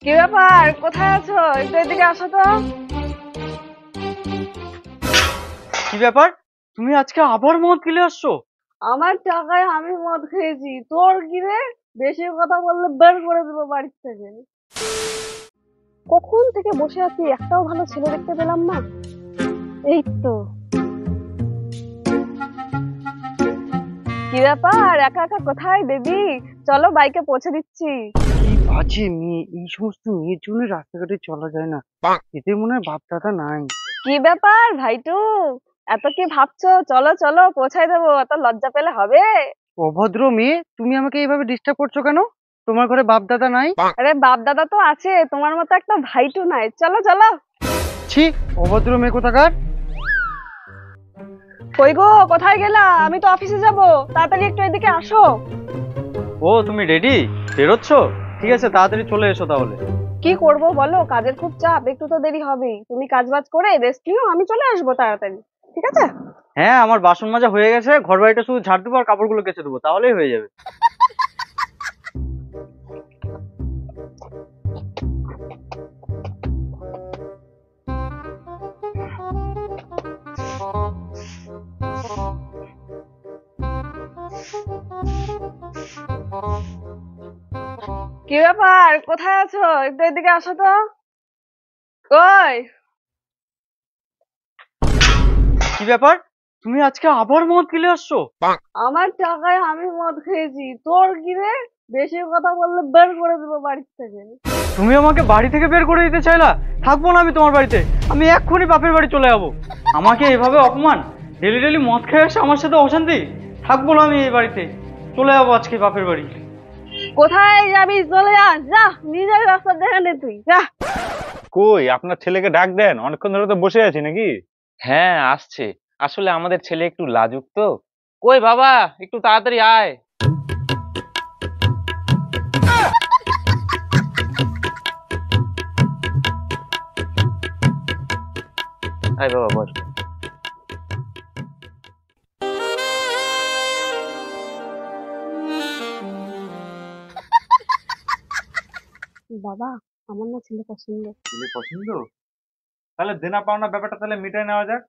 কি ব্যাপার, কোথায় আছো? একটু এদিকে আসো তো। কি ব্যাপার? তুমি আজকে আবার মদ গিলে আসছো? আমার টাকায় আমি মদ খেয়েছি, তোর কি রে? বেশি কথা বললে বের করে দেবো বাড়ি থেকে। কখন থেকে বসে আছি, একটাও ভালো ছেলে দেখতে পেলাম না। এই তো। কি ব্যাপার, একা একা কোথায় বেবি? চলো বাইকে পৌঁছে দিচ্ছি। কি বাজে মেয়ে! এই সমস্ত মেয়ের জন্য রাস্তাঘাটে চলা যায় না। এদের মনে হয় বাপ দাদা নাই। কি ব্যাপার ভাইটু, এত কি ভাবছো? চলো চলো পৌঁছাই দেবো, এত লজ্জা পেলে হবে? অভদ্র মেয়ে, তুমি আমাকে এইভাবে ডিস্টার্ব করছো কেন? তোমার ঘরে বাপ দাদা নাই? আরে বাপ দাদা তো আছে, তোমার মতো একটা ভাইটু নাই। চলো চলো। ছি! অভদ্র মেয়ে কোথাকার! কই গো, কোথায় গেলা? আমি তো অফিসে যাব, তাড়াতাড়ি একটু এদিকে আসো। ও, তুমি রেডি? বেরোচ্ছ? ঠিক আছে, তাড়াতাড়ি চলে এসো তাহলে। কি করব বলো, কাজের খুব চাপ, একটু তো দেরি হবেই। তুমি কাজ বাজ করে রেস্ট নিও, আমি চলে আসবো তাড়াতাড়ি। ঠিক আছে? হ্যাঁ, আমার বাসন মাজা হয়ে গেছে, ঘর বাড়িটা শুধু ঝাড় দেবো আর কাপড়গুলো কেচে দেবো, তাহলেই হয়ে যাবে। কি ব্যাপার, কোথায় আছো? একটু এদিকে আসো তো। কই? কি ব্যাপার? তুমি আজকে আবার মদ গিলে আসছো? আমার টাকায় আমি মদ খেয়েছি, তোর কি রে? বেশি কথা বললে বের করে দেবো বাড়ি থেকে। তুমি আমাকে বাড়ি থেকে বের করে দিতে চাইলা? থাকবো না আমি তোমার বাড়িতে। আমি এক্ষুনি বাপের বাড়ি চলে যাবো। আমাকে এভাবে অপমান, ডেলি ডেলি মদ খেয়ে আসে আমার সাথে অশান্তি। থাকবো না আমি এই বাড়িতে। চলে যাবো আজকে বাপের বাড়ি। কোথায় যাবি? চলে যা, যা নিজের রাস্তা দেখে নে তুই, যা। কই আপনার ছেলেকে ডাক দেন, অনেকক্ষণ ধরে তো বসে আছি নাকি? হ্যাঁ, আসছে। আসলে আমাদের ছেলে একটু লাজুক তো। কই বাবা, একটু তাড়াতাড়ি আয়। আয় বাবা, বস। বাবা, আমার না ছেলে পছন্দ। ছেলে পছন্দ? তাহলে দেনা পাওনা ব্যাপারটা তাহলে মিটাই নেওয়া যাক।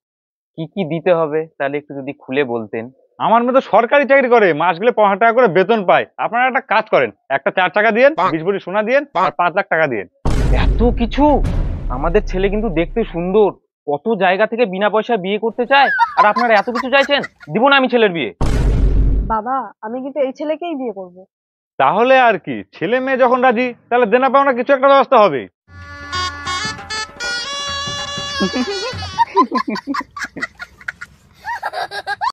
কি কি দিতে হবে তাহলে একটু যদি খুলে বলতেন। আমার মতো সরকারি চাকরি করে, মাস গেলে ৫০০০ টাকা করে বেতন পায়। আপনারা একটা কাজ করেন, একটা ৪ চাকা দিয়েন, ২০ ভরি সোনা দিয়েন আর ৫ লাখ টাকা দিয়েন। এত কিছু! আমাদের ছেলে কিন্তু দেখতে সুন্দর, কত জায়গা থেকে বিনা পয়সায় বিয়ে করতে চায়, আর আপনারা এত কিছু চাইছেন। দিব না আমি ছেলের বিয়ে। বাবা, আমি কিন্তু এই ছেলেকেই বিয়ে করব। তাহলে আর কি, ছেলে মেয়ে যখন রাজি তাহলে দেনা পাওনা কিছু একটা ব্যবস্থা হবে।